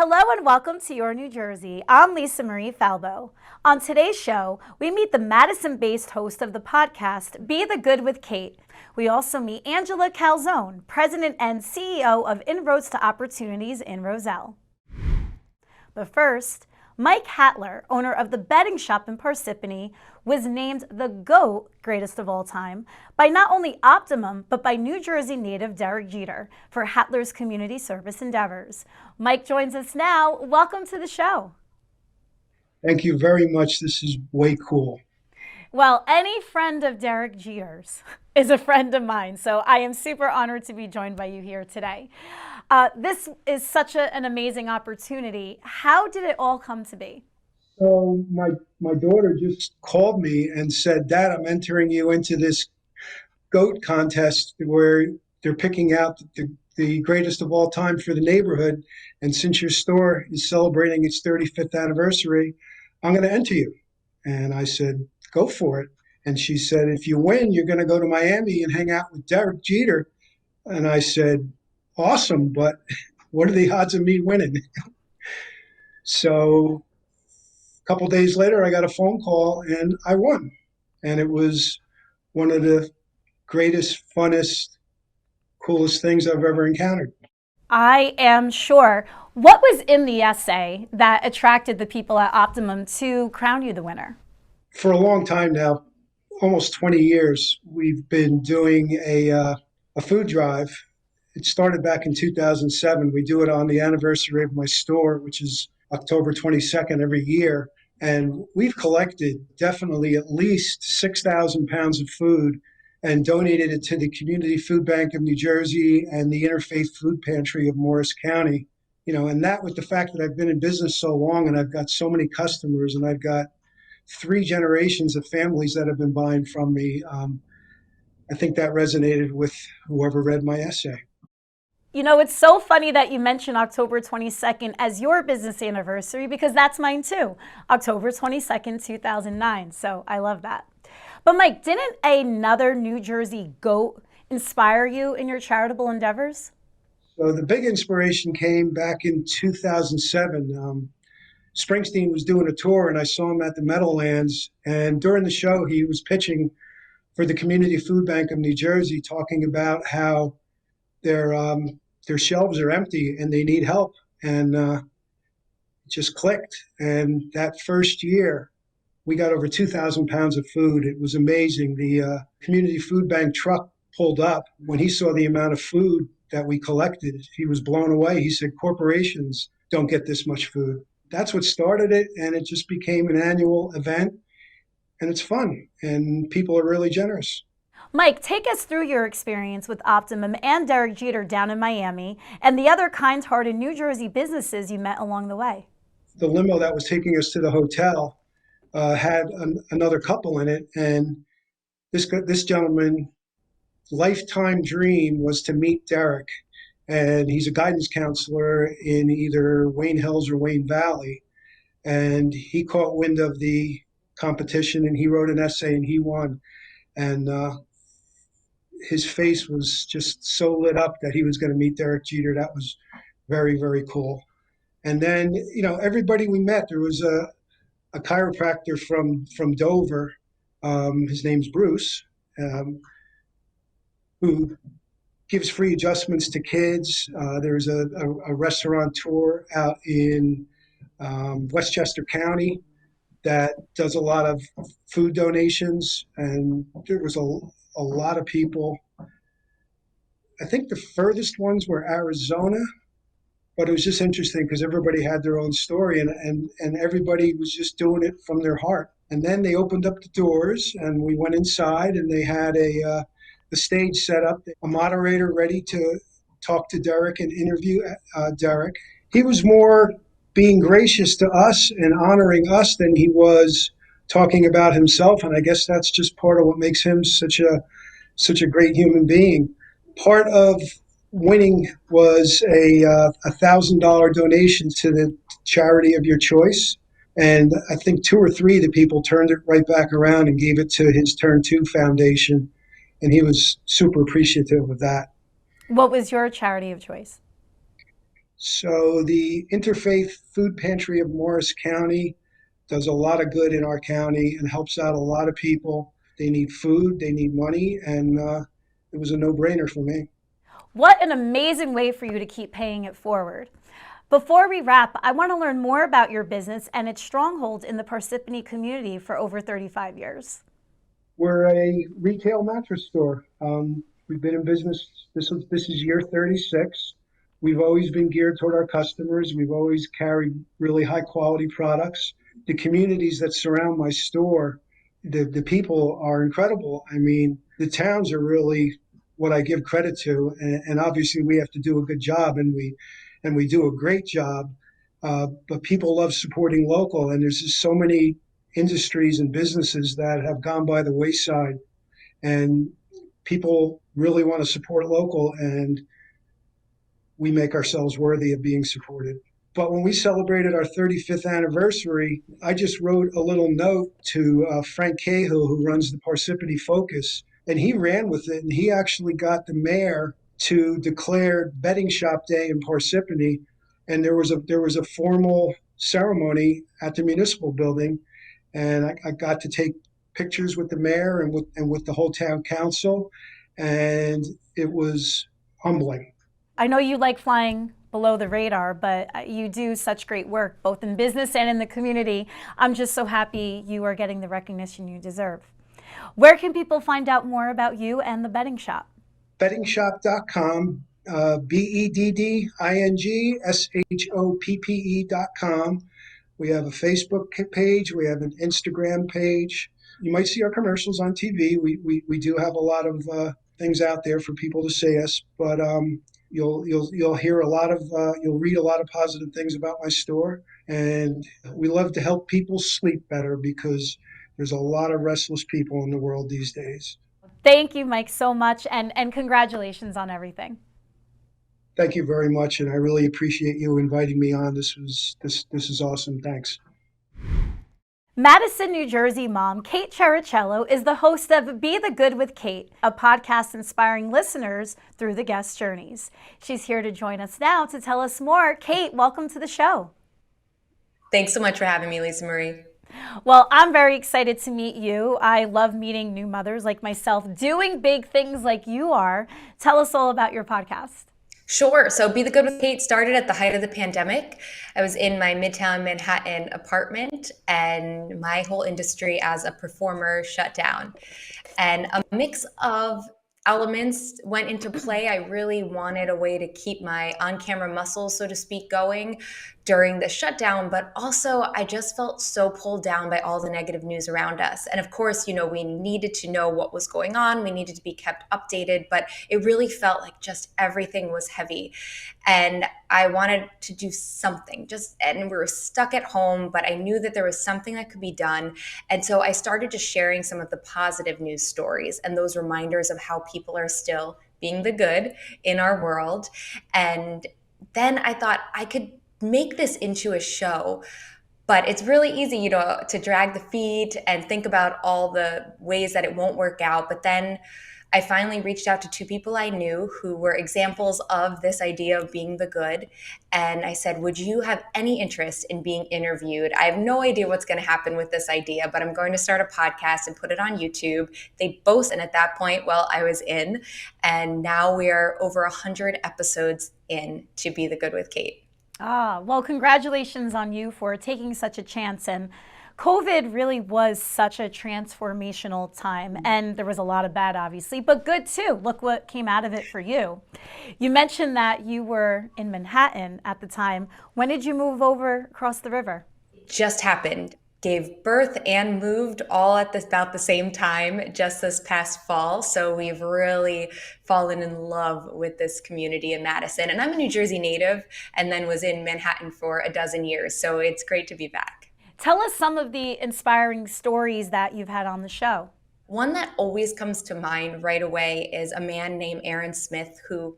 Hello and welcome to Your New Jersey. I'm Lisa Marie Falbo. On today's show, we meet the Madison-based host of the podcast, Be the Good with Kate. We also meet Angela Calzone, President and CEO of Inroads to Opportunities in Roselle. But first, Mike Hatler, owner of the Bedding Shoppe in Parsippany, was named the GOAT, greatest of all time, by not only Optimum, but by New Jersey native Derek Jeter for Hatler's community service endeavors. Mike joins us now. Welcome to the show. Thank you very much. This is way cool. Well, any friend of Derek Jeter's is a friend of mine, so I am super honored to be joined by you here today. This is such an amazing opportunity. How did it all come to be? So my daughter just called me and said, Dad, I'm entering you into this GOAT contest where they're picking out the greatest of all time for the neighborhood. And since your store is celebrating its 35th anniversary, I'm going to enter you. And I said, go for it. And she said, if you win, you're going to go to Miami and hang out with Derek Jeter. And I said, awesome, but what are the odds of me winning? So a couple days later, I got a phone call and I won. And it was one of the greatest, funnest, coolest things I've ever encountered. I am sure. What was in the essay that attracted the people at Optimum to crown you the winner? For a long time now, almost 20 years, we've been doing a food drive. It started back in 2007. We do it on the anniversary of my store, which is October 22nd every year. And we've collected definitely at least 6,000 pounds of food and donated it to the Community Food Bank of New Jersey and the Interfaith Food Pantry of Morris County. You know, and that with the fact that I've been in business so long and I've got so many customers and I've got 3 generations of families that have been buying from me, I think that resonated with whoever read my essay. You know, it's so funny that you mentioned October 22nd as your business anniversary because that's mine too, October 22nd, 2009. So I love that. But Mike, didn't another New Jersey GOAT inspire you in your charitable endeavors? So the big inspiration came back in 2007. Springsteen was doing a tour and I saw him at the Meadowlands. And during the show, he was pitching for the Community Food Bank of New Jersey, talking about how their shelves are empty and they need help. And it just clicked. And that first year, we got over 2,000 pounds of food. It was amazing. The Community Food Bank truck pulled up. When he saw the amount of food that we collected, he was blown away. He said, corporations don't get this much food. That's what started it, and it just became an annual event, and it's fun, and people are really generous. Mike, take us through your experience with Optimum and Derek Jeter down in Miami and the other kind-hearted New Jersey businesses you met along the way. The limo that was taking us to the hotel had another couple in it, and this gentleman's lifetime dream was to meet Derek. And he's a guidance counselor in either Wayne Hills or Wayne Valley. And he caught wind of the competition and he wrote an essay and he won. And his face was just so lit up that he was going to meet Derek Jeter. That was very, very cool. And then, you know, everybody we met, there was a chiropractor from Dover. His name's Bruce, who gives free adjustments to kids. There's a restaurateur out in Westchester County that does a lot of food donations. And there was a lot of people. I think the furthest ones were Arizona, but it was just interesting because everybody had their own story and everybody was just doing it from their heart. And then they opened up the doors and we went inside and they had the stage set up, a moderator ready to talk to Derek and interview Derek. He was more being gracious to us and honoring us than he was talking about himself. And I guess that's just part of what makes him such a great human being. Part of winning was a $1,000 donation to the charity of your choice. And I think 2 or 3 of the people turned it right back around and gave it to his Turn 2 Foundation. And he was super appreciative of that. What was your charity of choice? So the Interfaith Food Pantry of Morris County does a lot of good in our county and helps out a lot of people. They need food, they need money, and it was a no-brainer for me. What an amazing way for you to keep paying it forward. Before we wrap, I want to learn more about your business and its stronghold in the Parsippany community for over 35 years. We're a retail mattress store. We've been in business. This is year 36. We've always been geared toward our customers. We've always carried really high quality products. The communities that surround my store, the people are incredible. I mean, the towns are really what I give credit to, and obviously we have to do a good job, and we do a great job. But people love supporting local, and there's just so many industries and businesses that have gone by the wayside, and people really want to support local, and we make ourselves worthy of being supported. But when we celebrated our 35th anniversary, I just wrote a little note to Frank Cahill, who runs the Parsippany Focus, and he ran with it, and he actually got the mayor to declare Bedding Shoppe Day in Parsippany, and there was a formal ceremony at the municipal building, and I got to take pictures with the mayor and with the whole town council, and it was humbling. I know you like flying below the radar, but you do such great work both in business and in the community. I'm just so happy you are getting the recognition you deserve. Where can people find out more about you and the Bedding Shoppe? Beddingshoppe.com, BEDDINGSHOPPE.com. We have a Facebook page. We have an Instagram page. You might see our commercials on TV. We do have a lot of things out there for people to see us, but you'll hear a lot of you'll read a lot of positive things about my store, and we love to help people sleep better because there's a lot of restless people in the world these days. Thank you, Mike, so much, and congratulations on everything. Thank you very much, and I really appreciate you inviting me on. This is awesome. Thanks. Madison, New Jersey mom Kate Cherichello is the host of Be the Good with Kate, a podcast inspiring listeners through the guest journeys. She's here to join us now to tell us more. Kate, welcome to the show. Thanks so much for having me, Lisa Marie. Well, I'm very excited to meet you. I love meeting new mothers like myself, doing big things like you are. Tell us all about your podcast. Sure. So Be the Good with Kate started at the height of the pandemic. I was in my Midtown Manhattan apartment, and my whole industry as a performer shut down. And a mix of elements went into play. I really wanted a way to keep my on-camera muscles, so to speak, going during the shutdown, but also I just felt so pulled down by all the negative news around us. And of course, we needed to know what was going on. We needed to be kept updated, but it really felt like just everything was heavy. And I wanted to do something, and we were stuck at home, but I knew that there was something that could be done. And so I started just sharing some of the positive news stories and those reminders of how people are still being the good in our world. And then I thought I could make this into a show, but it's really easy, to drag the feet and think about all the ways that it won't work out. But then I finally reached out to two people I knew who were examples of this idea of being the good. And I said, would you have any interest in being interviewed? I have no idea what's going to happen with this idea, but I'm going to start a podcast and put it on YouTube. They both, and at that point, well, I was in, and now we are over 100 episodes in to Be the Good with Kate. Well, congratulations on you for taking such a chance. And COVID really was such a transformational time. And there was a lot of bad, obviously, but good too. Look what came out of it for you. You mentioned that you were in Manhattan at the time. When did you move over across the river? It just happened. Gave birth and moved all at about the same time, just this past fall. So we've really fallen in love with this community in Madison. And I'm a New Jersey native and then was in Manhattan for a dozen years. So it's great to be back. Tell us some of the inspiring stories that you've had on the show. One that always comes to mind right away is a man named Aaron Smith, who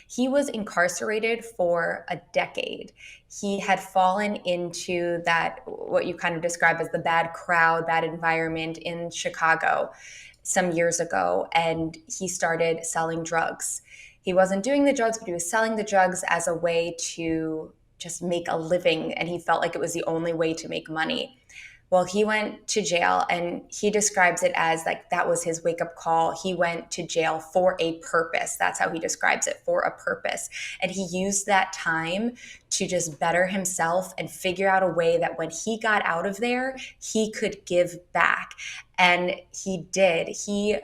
he was incarcerated for a decade. He had fallen into that, what you kind of describe as the bad crowd, bad environment in Chicago some years ago, and he started selling drugs. he wasn't doing the drugs, but he was selling the drugs as a way to just make a living. And he felt like it was the only way to make money. Well, he went to jail, and he describes it as like that was his wake-up call. He went to jail for a purpose. That's how he describes it, for a purpose. And he used that time to just better himself and figure out a way that when he got out of there, he could give back. And he did. He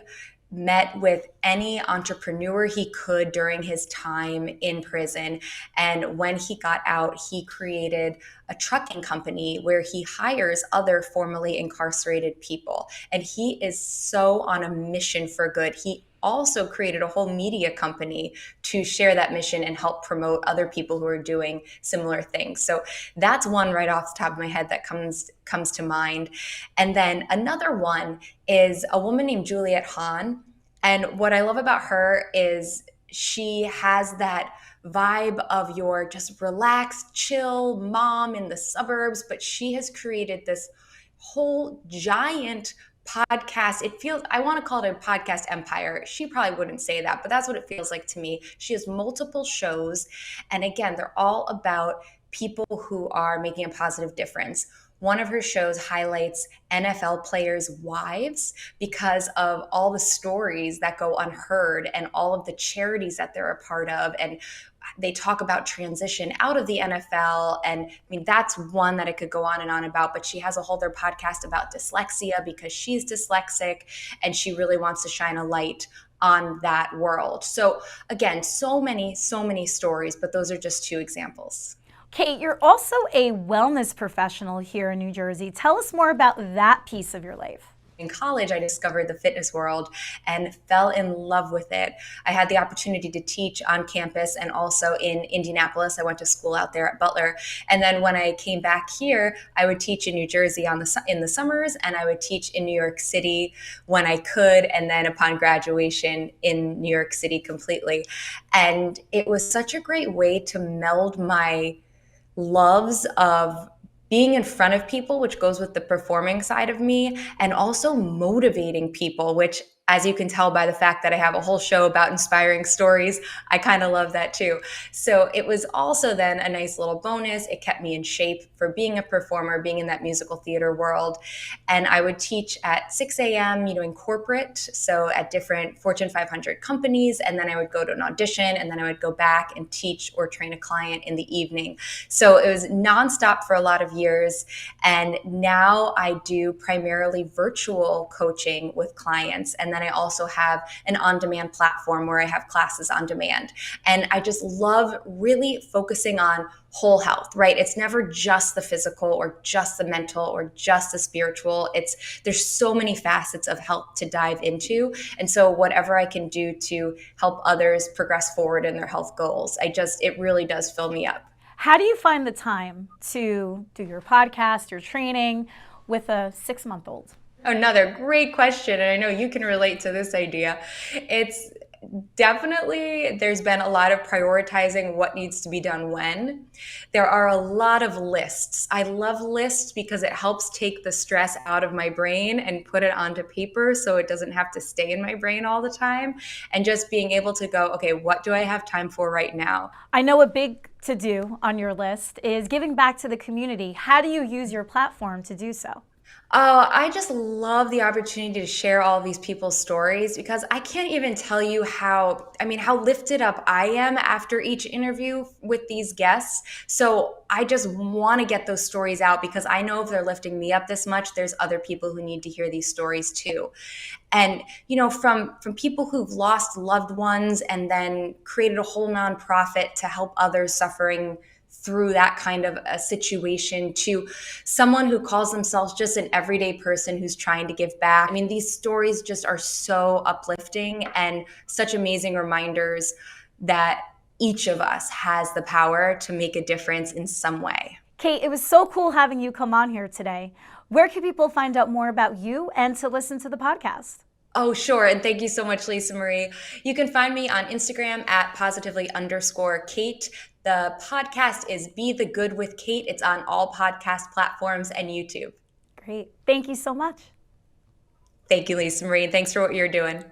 met with any entrepreneur he could during his time in prison. And when he got out, he created a trucking company where he hires other formerly incarcerated people. And he is so on a mission for good. He also created a whole media company to share that mission and help promote other people who are doing similar things. So that's one right off the top of my head that comes to mind. And then another one is a woman named Juliette Hahn. And what I love about her is she has that vibe of your just relaxed, chill mom in the suburbs, but she has created this whole giant podcast. I want to call it a podcast empire. She probably wouldn't say that, but that's what it feels like to me. She has multiple shows. And again, they're all about people who are making a positive difference. One of her shows highlights NFL players' wives because of all the stories that go unheard and all of the charities that they're a part of. And they talk about transition out of the NFL. And I mean, that's one that I could go on and on about, but she has a whole other podcast about dyslexia because she's dyslexic and she really wants to shine a light on that world. So again, so many stories, but those are just two examples. Kate, you're also a wellness professional here in New Jersey. Tell us more about that piece of your life. In college, I discovered the fitness world and fell in love with it. I had the opportunity to teach on campus and also in Indianapolis. I went to school out there at Butler. And then when I came back here, I would teach in New Jersey in the summers, and I would teach in New York City when I could. And then upon graduation in New York City completely. And it was such a great way to meld my loves of being in front of people, which goes with the performing side of me, and also motivating people, which, as you can tell by the fact that I have a whole show about inspiring stories, I kind of love that too. So it was also then a nice little bonus. It kept me in shape for being a performer, being in that musical theater world. And I would teach at 6 a.m., in corporate, so at different Fortune 500 companies. And then I would go to an audition, and then I would go back and teach or train a client in the evening. So it was nonstop for a lot of years. And now I do primarily virtual coaching with clients. And then I also have an on-demand platform where I have classes on demand. And I just love really focusing on whole health, right? It's never just the physical or just the mental or just the spiritual. There's so many facets of health to dive into. And so whatever I can do to help others progress forward in their health goals, it really does fill me up. How do you find the time to do your podcast, your training with a 6-month-old? Another great question, and I know you can relate to this idea. It's definitely, there's been a lot of prioritizing what needs to be done when. There are a lot of lists. I love lists because it helps take the stress out of my brain and put it onto paper so it doesn't have to stay in my brain all the time. And just being able to go, okay, what do I have time for right now? I know a big to-do on your list is giving back to the community. How do you use your platform to do so? I just love the opportunity to share all these people's stories because I can't even tell you how lifted up I am after each interview with these guests. So I just want to get those stories out because I know if they're lifting me up this much, there's other people who need to hear these stories too. And, from people who've lost loved ones and then created a whole nonprofit to help others suffering through that kind of a situation to someone who calls themselves just an everyday person who's trying to give back. I mean, these stories just are so uplifting and such amazing reminders that each of us has the power to make a difference in some way. Kate, it was so cool having you come on here today. Where can people find out more about you and to listen to the podcast? Oh, sure. And thank you so much, Lisa Marie. You can find me on Instagram at positively_Kate. The podcast is Be the Good with Kate. It's on all podcast platforms and YouTube. Great. Thank you so much. Thank you, Lisa Marie. Thanks for what you're doing.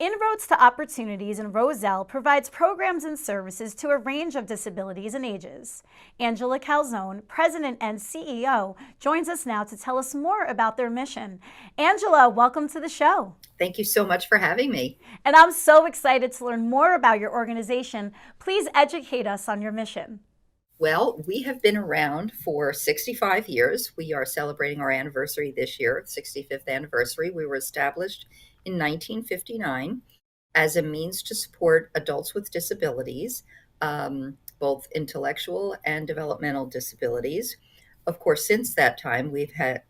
Inroads to Opportunities in Roselle provides programs and services to a range of disabilities and ages. Angela Calzone, President and CEO, joins us now to tell us more about their mission. Angela, welcome to the show. Thank you so much for having me. And I'm so excited to learn more about your organization. Please educate us on your mission. Well, we have been around for 65 years. We are celebrating our anniversary this year, 65th anniversary. We were established in 1959 as a means to support adults with disabilities, both intellectual and developmental disabilities. Of course, since that time, we've had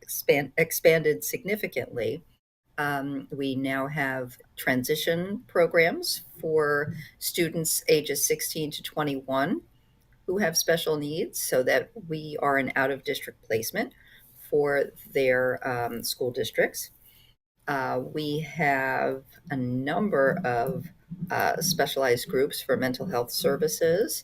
expanded significantly. We now have transition programs for students ages 16 to 21 who have special needs, so that we are an out-of-district placement for their school districts. We have a number of specialized groups for mental health services.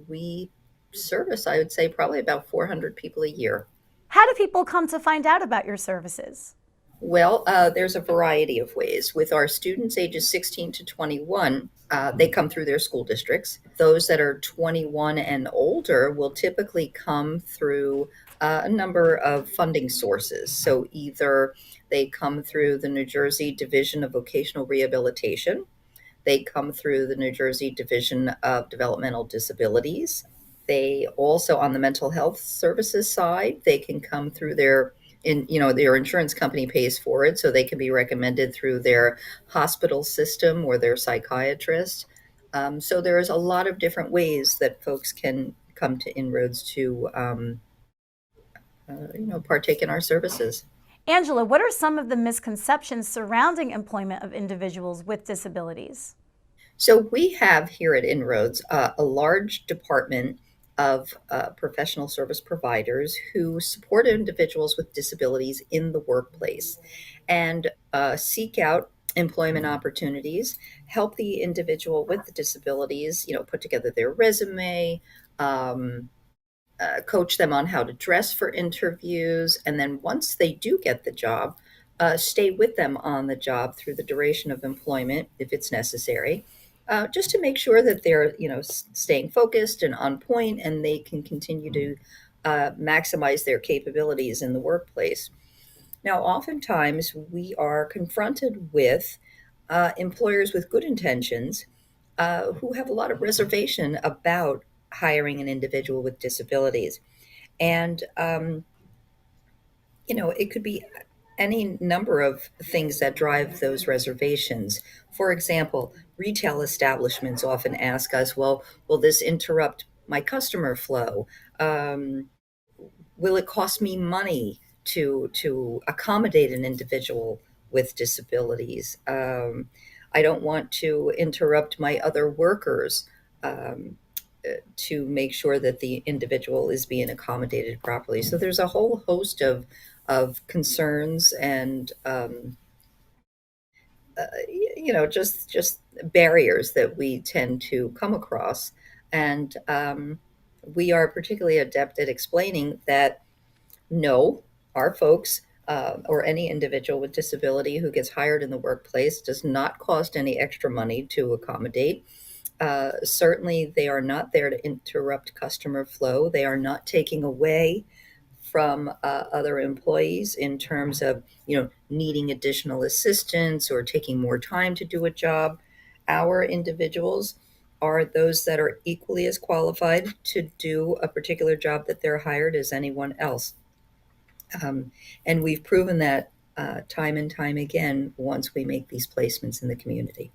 We service, I would say, probably about 400 people a year. How do people come to find out about your services? Well, there's a variety of ways. With our students ages 16 to 21, they come through their school districts. Those that are 21 and older will typically come through a number of funding sources. So either they come through the New Jersey Division of Vocational Rehabilitation, they come through the New Jersey Division of Developmental Disabilities. They also, on the mental health services side, they can come through their insurance company pays for it, so they can be recommended through their hospital system or their psychiatrist. So there's a lot of different ways that folks can come to Inroads to, partake in our services. Angela, what are some of the misconceptions surrounding employment of individuals with disabilities? So we have here at Inroads a large department of professional service providers who support individuals with disabilities in the workplace and seek out employment opportunities, help the individual with the disabilities, put together their resume, coach them on how to dress for interviews, and then once they do get the job, stay with them on the job through the duration of employment if it's necessary. Just to make sure that they're, staying focused and on point, and they can continue to maximize their capabilities in the workplace. Now, oftentimes we are confronted with employers with good intentions who have a lot of reservation about hiring an individual with disabilities. And, it could be any number of things that drive those reservations. For example, retail establishments often ask us, well, will this interrupt my customer flow? Will it cost me money to accommodate an individual with disabilities? I don't want to interrupt my other workers to make sure that the individual is being accommodated properly. So there's a whole host of concerns and just barriers that we tend to come across, and we are particularly adept at explaining that no, our folks or any individual with disability who gets hired in the workplace does not cost any extra money to accommodate. Certainly, they are not there to interrupt customer flow. They are not taking away from other employees in terms of, needing additional assistance or taking more time to do a job. Our individuals are those that are equally as qualified to do a particular job that they're hired as anyone else. And we've proven that time and time again once we make these placements in the community.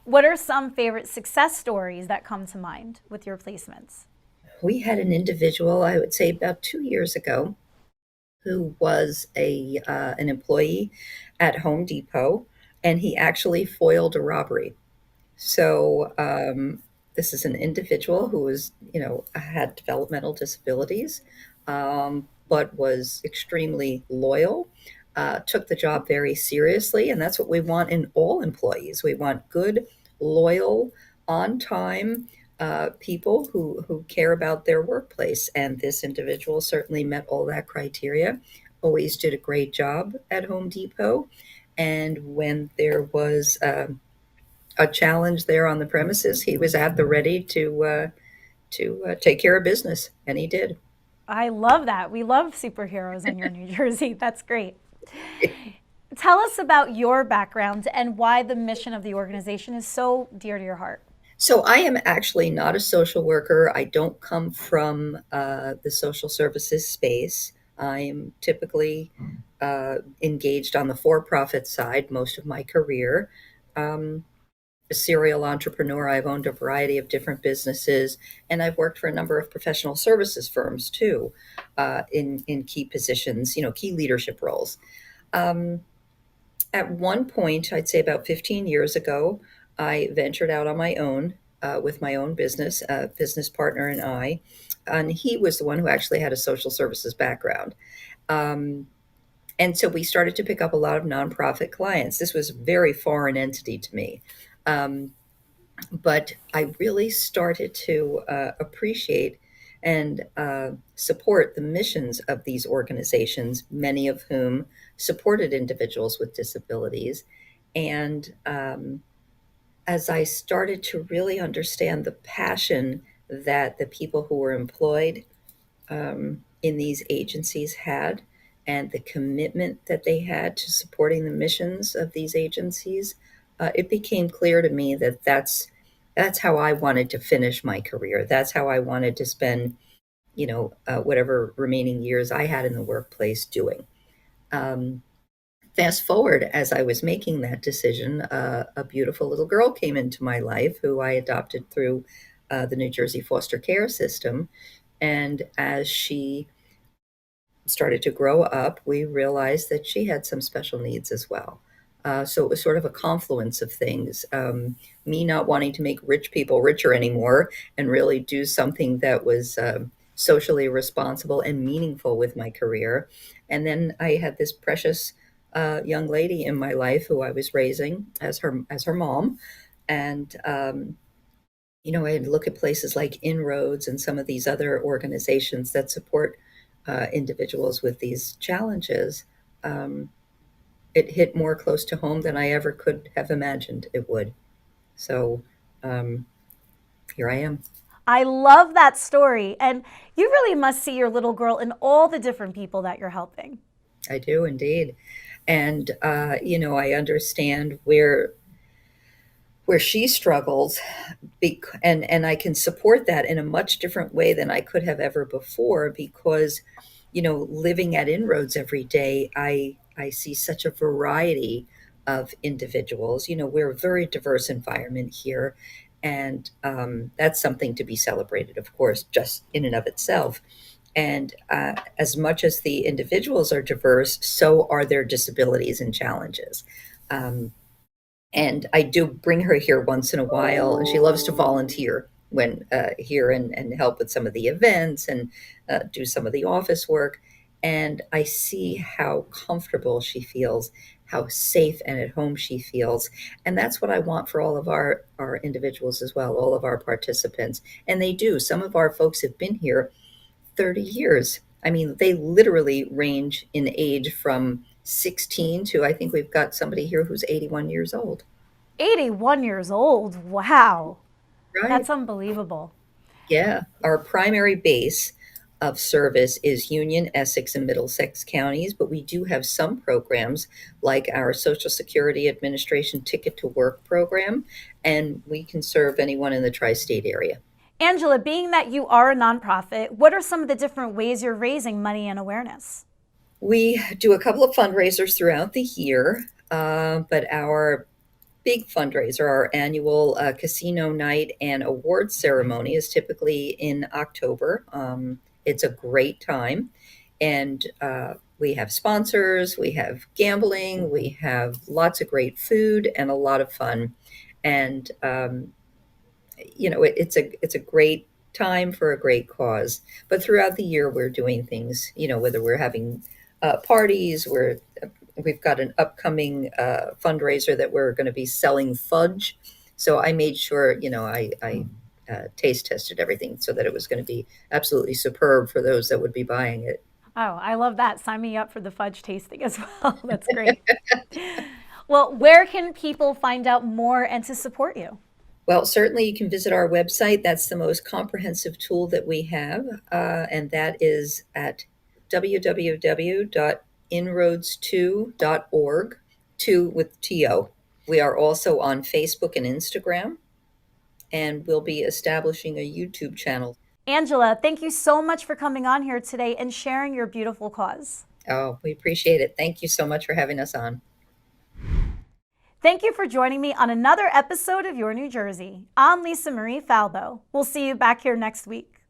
What are some favorite success stories that come to mind with your placements? We had an individual, I would say about 2 years ago, who was an employee at Home Depot, and he actually foiled a robbery. So this is an individual who was, had developmental disabilities, but was extremely loyal, took the job very seriously, and that's what we want in all employees. We want good, loyal, on-time people who care about their workplace. And this individual certainly met all that criteria, always did a great job at Home Depot. And when there was a challenge there on the premises, he was at the ready to take care of business, and he did. I love that. We love superheroes in your New Jersey. That's great. Tell us about your background and why the mission of the organization is so dear to your heart. So I am actually not a social worker. I don't come from the social services space. I am typically engaged on the for-profit side most of my career. A serial entrepreneur. I've owned a variety of different businesses, and I've worked for a number of professional services firms too, in key positions, key leadership roles. At one point, I'd say about 15 years ago, I ventured out on my own with my own business, a business partner and I, and he was the one who actually had a social services background. Um, and so we started to pick up a lot of nonprofit clients. This was a very foreign entity to me. Um, but I really started to appreciate and support the missions of these organizations, many of whom supported individuals with disabilities. And as I started to really understand the passion that the people who were employed in these agencies had, and the commitment that they had to supporting the missions of these agencies, it became clear to me that that's how I wanted to finish my career. That's how I wanted to spend, whatever remaining years I had in the workplace doing. Um, Fast forward, as I was making that decision, a beautiful little girl came into my life who I adopted through the New Jersey foster care system. And as she started to grow up, we realized that she had some special needs as well. So it was sort of a confluence of things. Me not wanting to make rich people richer anymore and really do something that was socially responsible and meaningful with my career. And then I had this precious young lady in my life who I was raising as her mom. And I had to look at places like Inroads and some of these other organizations that support individuals with these challenges. It hit more close to home than I ever could have imagined it would. So um, here I am. I love that story. And you really must see your little girl in all the different people that you're helping. I do indeed. And, I understand where she struggles, and I can support that in a much different way than I could have ever before, because living at Inroads every day, I see such a variety of individuals. We're a very diverse environment here, and that's something to be celebrated, of course, just in and of itself. And as much as the individuals are diverse, so are their disabilities and challenges. Um, and I do bring her here once in a while, and she loves to volunteer when here and help with some of the events and do some of the office work. And I see how comfortable she feels, how safe and at home she feels. And that's what I want for all of our individuals as well, all of our participants. And they do. Some of our folks have been here 30 years. I mean, they literally range in age from 16 to, I think we've got somebody here who's 81 years old. 81 years old. Wow. Right. That's unbelievable. Yeah. Our primary base of service is Union, Essex, and Middlesex counties, but we do have some programs like our Social Security Administration Ticket to Work program, and we can serve anyone in the tri-state area. Angela, being that you are a nonprofit, what are some of the different ways you're raising money and awareness? We do a couple of fundraisers throughout the year, but our big fundraiser, our annual casino night and award ceremony, is typically in October. It's a great time, and we have sponsors, we have gambling, we have lots of great food and a lot of fun. And it's a great time for a great cause. But throughout the year, we're doing things. Whether we're having parties, we've got an upcoming fundraiser that we're going to be selling fudge. So I made sure, I taste tested everything so that it was going to be absolutely superb for those that would be buying it. Oh, I love that. Sign me up for the fudge tasting as well. That's great. Well, where can people find out more and to support you? Well, certainly you can visit our website. That's the most comprehensive tool that we have, and that is at www.inroads2.org, 2 with TO. We are also on Facebook and Instagram, and we'll be establishing a YouTube channel. Angela, thank you so much for coming on here today and sharing your beautiful cause. Oh, we appreciate it. Thank you so much for having us on. Thank you for joining me on another episode of Your New Jersey. I'm Lisa Marie Falbo. We'll see you back here next week.